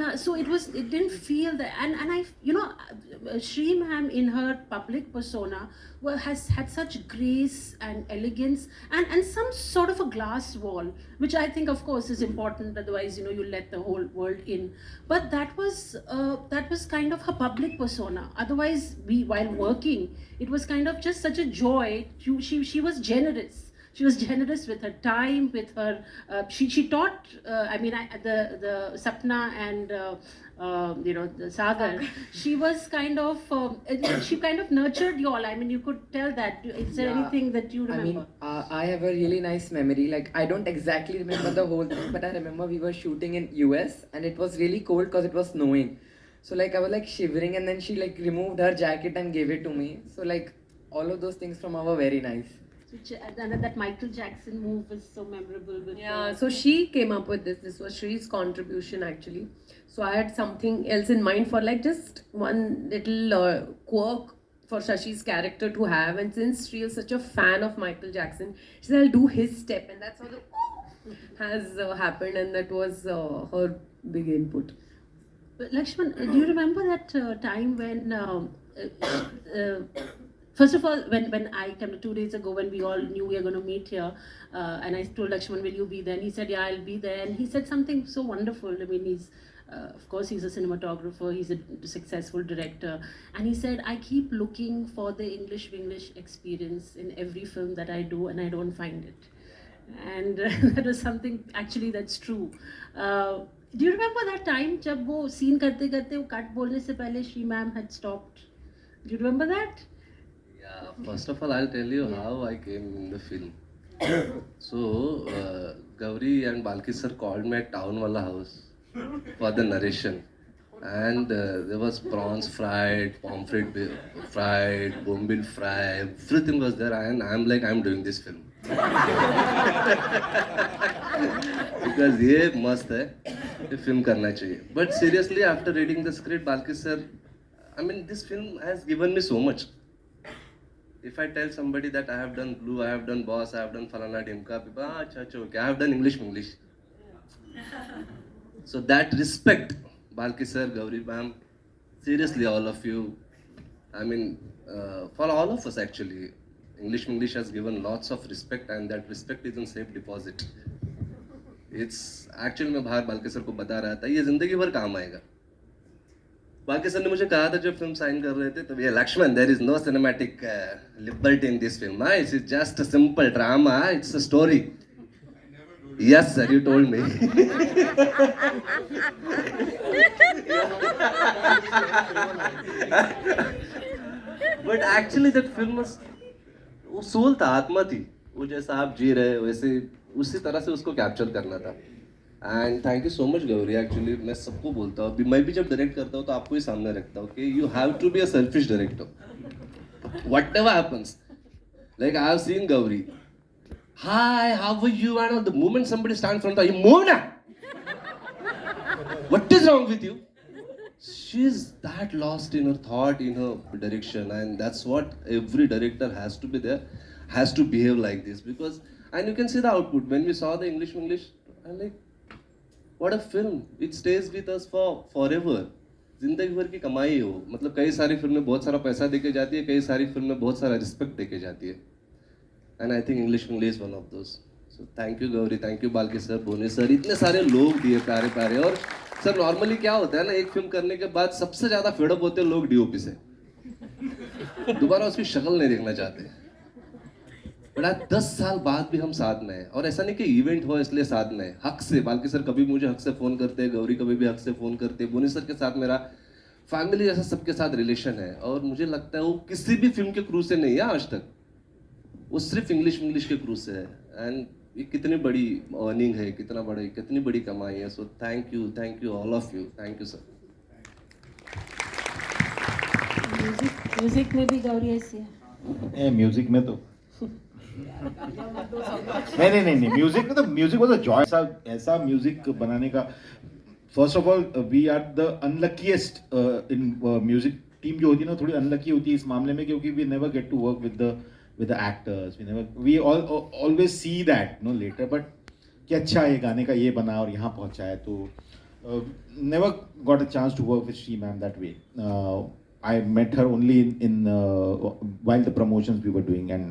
Yeah, so it didn't feel that, and I, Shri ma'am in her public persona has had such grace and elegance, and some sort of a glass wall, which I think, of course, is important. Otherwise, you let the whole world in. But that was kind of her public persona. Otherwise, while working, it was kind of just such a joy. She was generous. She was generous with her time, with her. She taught. The Sapna and the Sagar. She was kind of. She kind of nurtured you all. I mean, you could tell that. Is there anything that you remember? I mean, I have a really nice memory. Like, I don't exactly remember the whole thing, but I remember we were shooting in US and it was really cold because it was snowing. So like I was like shivering, and then she like removed her jacket and gave it to me. So like all of those things from her were very nice. And that Michael Jackson move was so memorable. So she came up with this. This was Shri's contribution actually. So I had something else in mind for like just one little quirk for Shashi's character to have. And since Shri is such a fan of Michael Jackson, she said, I'll do his step. And that's how the has happened. And that was her big input. But Lakshman, do you remember that time when first of all, when I came 2 days ago, when we all knew we were going to meet here, and I told Lakshman, will you be there? And he said, yeah, I'll be there. And he said something so wonderful. I mean, of course, he's a cinematographer, he's a successful director. And he said, I keep looking for the English experience in every film that I do, and I don't find it. And that was something, actually, that's true. Do you remember that time जब वो scene करते करते वो cut बोलने से पहले Shri ma'am had stopped? Do you remember that? Yeah, first of all, I'll tell you how I came in the film. So, Gauri and Balki sir called me at Town Wala House for the narration. And there was prawns fried, pomfret fried, bombil fry, everything was there. And I'm like, I'm doing this film. Because ये मस्त है, ये film करना चाहिए. But seriously, after reading the script, Balki sir, I mean, this film has given me so much. If I tell somebody that I have done Blue, I have done Boss, I have done Falana Dimka, people, okay, I have done English. So that respect, Balki sir, Gauri ma'am, seriously, all of you, I mean, for all of us actually, English has given lots of respect, and that respect is in safe deposit. It's actually मैं बाहर Balki sir को बता रहा था, ये जिंदगी भर काम आएगा. बाल्की सर ने मुझे कहा था जब फिल्म साइन कर रहे थे, तो ये Lakshman, there is no cinematic liberty in this film. It's just a simple drama. It's a story. Yes, sir, you told me. But actually that film was, वो सोल था, आत्मा थी. वो जैसा आप जी रहे वैसे उसी तरह से उसको कैप्चर करना था. And thank you so much Gauri. Actually मैं सबको बोलता हूँ, मैं भी जब डायरेक्ट करता हूँ तो आपको ही सामने रखता हूँ कि you have to be a selfish director. Whatever happens, like I have seen Gauri. Hi, how are you? And the moment somebody stands in front of you, move now. What is wrong with you? She's that lost in her thought, in her direction, and that's what every director has to be there, has to behave like this. Because, and you can see the output. When we saw the English, I'm like, what a film. It stays with us for forever. जिंदगी भर की कमाई हो. मतलब कई सारी फिल्में बहुत सारा पैसा देके जाती है, कई सारी फिल्में बहुत सारा रिस्पेक्ट देके जाती है. And I think English is one of those. So thank you Gauri, thank you Balki sir, Boni sir. इतने सारे लोग दिए प्यारे प्यारे. और सर नॉर्मली क्या होता है ना, एक फिल्म करने के बाद सबसे ज़्यादा फेडअप होते हैं लोग डीओपी से. दोबारा उसकी शक्ल नहीं देखना चाहते. बट आज 10 साल बाद भी हम साथ में हैं. और ऐसा नहीं कि इवेंट हो इसलिए साथ में हैं. हक से बाल्की सर कभी मुझे हक से फ़ोन करते हैं, गौरी कभी भी हक से फ़ोन करते हैं. बोनी सर के साथ मेरा फैमिली जैसा सबके साथ रिलेशन है. और मुझे लगता है वो किसी भी फिल्म के क्रू से नहीं है आज तक, वो सिर्फ इंग्लिश के क्रू से है. एंड ये कितनी बड़ी अर्निंग है, कितनी बड़ी कमाई है. So thank you all of you. Thank you sir. Music में भी गौरी ऐसी है. म्यूजिक में तो नहीं म्यूजिक में तो म्यूजिक वाज अ जॉय. ऐसा म्यूजिक बनाने का, first of all we are the unluckiest in music team जो होती है ना, थोड़ी अनलकी होती है इस मामले में, क्योंकि we never get to work with the actors. We always see that later, but कि अच्छा ये गाने का ये बना और यहाँ पहुँचा है, तो never got a chance to work with Shri ma'am that way. I met her only in while the promotions we were doing, and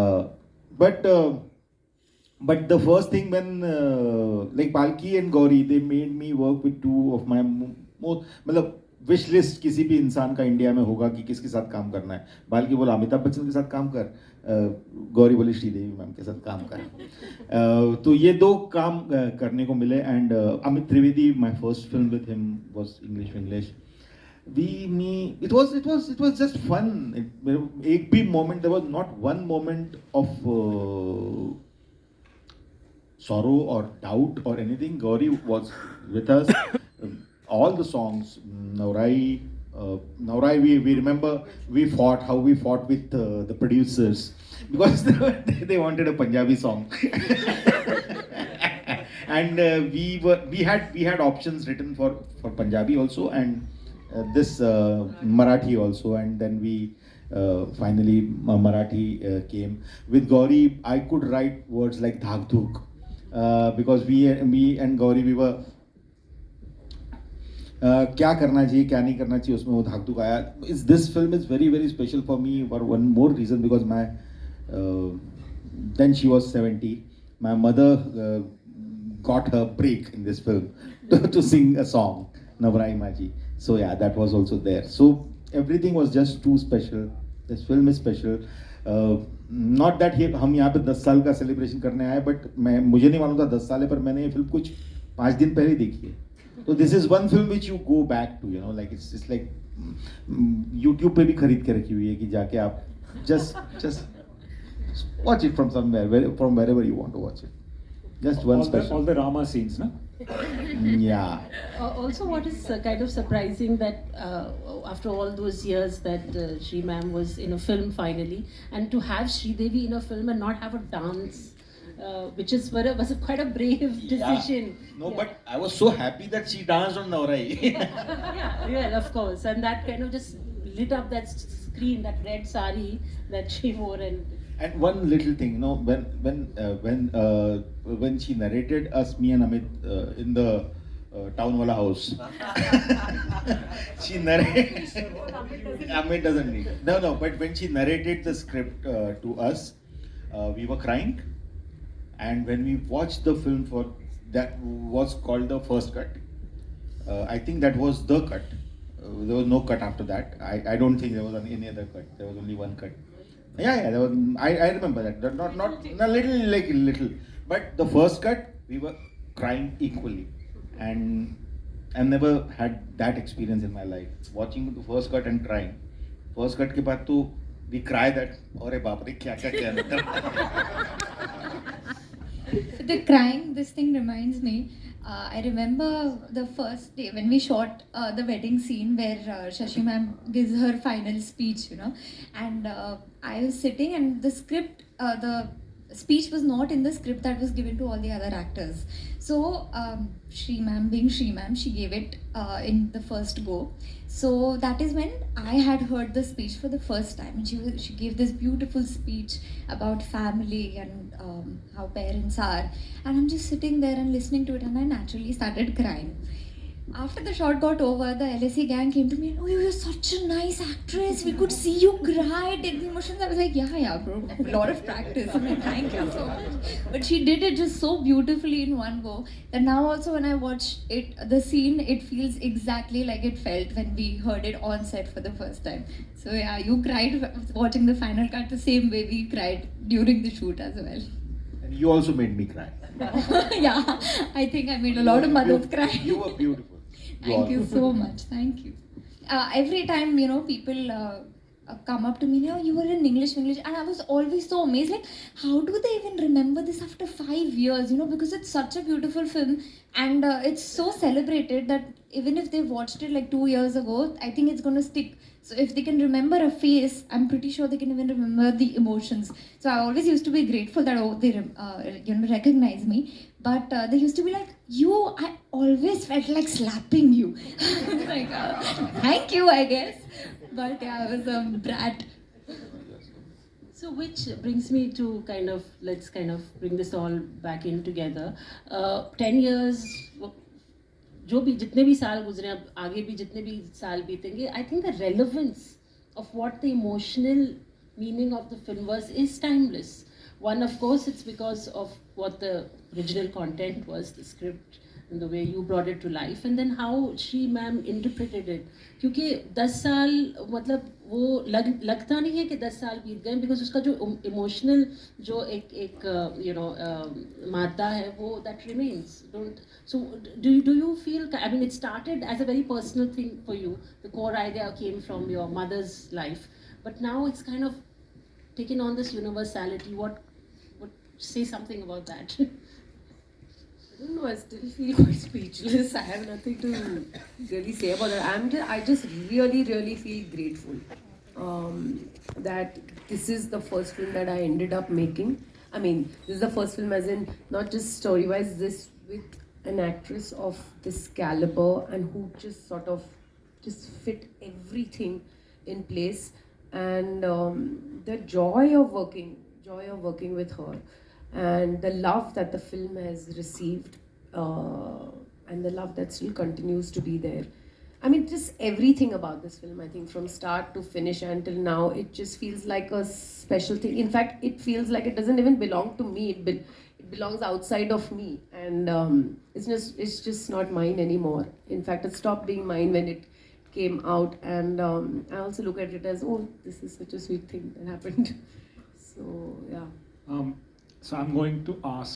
uh, but but the first thing when like Palki and Gauri, they made me work with two of my most मतलब wish list किसी भी इंसान का India में होगा कि किसके साथ काम करना है. बाल्की बोला अमिताभ बच्चन के साथ काम कर, गौरी बोली श्रीदेवी मैम के साथ काम कर. तो ये दो काम करने को मिले. And Amit Trivedi, my first film with him was English Vinglish. It was just fun. एक भी moment, there was not one moment of sorrow or doubt or anything. Gauri was with us. All the songs, Naurai, we remember we fought with the producers because they wanted a Punjabi song. And we had options written for Punjabi also, and this Marathi also, and then we finally Marathi came. With Gauri, I could write words like Dhak Dhuk because me and Gauri, we were क्या करना चाहिए क्या नहीं करना चाहिए, उसमें वो धाक धुक आया. This film is very very special for me for one more reason because my then she was 70. My mother got her break in this film to sing a song, Navrai Maji. So yeah, that was also there. So everything was just too special. This film is special. Not that हम यहाँ पे 10 साल का celebration करने आए, but मुझे नहीं मालूम था 10 साल है, पर मैंने ये फिल्म कुछ 5 दिन पहले देखी है. So this is one film which you go back to, you know, like it's like YouTube पे भी खरीद के रखी हुई है कि जाके आप just watch it from somewhere, from wherever you want to watch it. Just one special. All the Rama scenes, no? Yeah. Also, what is kind of surprising that after all those years that Shri ma'am was in a film finally, and to have Shri Devi in a film and not have a dance, which was quite a brave decision. Yeah. No, but I was so happy that she danced on Naurai. Yeah, of course, and that kind of just lit up that screen, that red sari that she wore. And one little thing, you know, when she narrated us, me and Amit, in the town wala house, she narrated. Amit doesn't need. No, but when she narrated the script to us, we were crying, and when we watched the film for that was called the first cut. I think that was the cut. There was no cut after that. I don't think there was any other cut. There was only one cut. Yeah, there was. I remember that. Not a little, but the first cut we were crying equally, and I've never had that experience in my life. Watching the first cut and crying. First cut के बाद तो we cried that. अरे बाप रे क्या The crying, this thing reminds me. I remember the first day when we shot the wedding scene where Shashi ma'am gives her final speech, you know, and I was sitting and the script, the speech was not in the script that was given to all the other actors. So Shri ma'am, being Shri ma'am, she gave it in the first go. So that is when I had heard the speech for the first time, and she gave this beautiful speech about family and how parents are, and I'm just sitting there and listening to it, and I naturally started crying. After the shot got over, the LSE gang came to me and, oh, you're such a nice actress. We could see you cry, take the emotions. I was like, yeah, bro. A lot of practice. I'm like, thank you so much. But she did it just so beautifully in one go that now also when I watch it, the scene, it feels exactly like it felt when we heard it on set for the first time. So yeah, you cried watching the final cut the same way we cried during the shoot as well. And you also made me cry. Yeah, I think I made a lot of mothers cry. You were beautiful. Thank you so much. Thank you. Every time, you know, people come up to me, you know, you were in English, and I was always so amazed, like, how do they even remember this after 5 years, you know, because it's such a beautiful film, and it's so celebrated that even if they watched it like 2 years ago, I think it's going to stick. So if they can remember a face, I'm pretty sure they can even remember the emotions. So I always used to be grateful that, oh, they recognize me. But they used to be like, I always felt like slapping you. Like, thank you, I guess. But yeah, I was a brat. So which brings me to let's bring this all back in together. 10 years जो भी जितने भी साल गुजरे, अब आगे भी जितने भी साल बीतेंगे, I think the relevance of what the emotional meaning of the film was is timeless. One, of course, it's because of what the original content was, the script, and the way you brought it to life, and then how Shri ma'am interpreted it. क्योंकि 10 साल मतलब वो लगता नहीं है कि 10 साल बीत गए, बिकॉज उसका जो इमोशनल जो एक मादा है वो that remains. Don't so do you feel, I mean, it started as a very personal thing for you, the core idea came from your mother's life, but now it's kind of taken on this universality. What say something about that? I don't know, I still feel quite speechless. I have nothing to really say about it. I just really, really feel grateful that this is the first film that I ended up making. I mean, this is the first film, as in not just story-wise, this with an actress of this caliber and who just sort of just fit everything in place, and the joy of working with her, and the love that the film has received, and the love that still continues to be there. I mean, just everything about this film, I think from start to finish until now, it just feels like a special thing. In fact, it feels like it doesn't even belong to me. It belongs outside of me, and it's just not mine anymore. In fact, it stopped being mine when it came out, and I also look at it as, oh, this is such a sweet thing that happened. So yeah. So I'm going to ask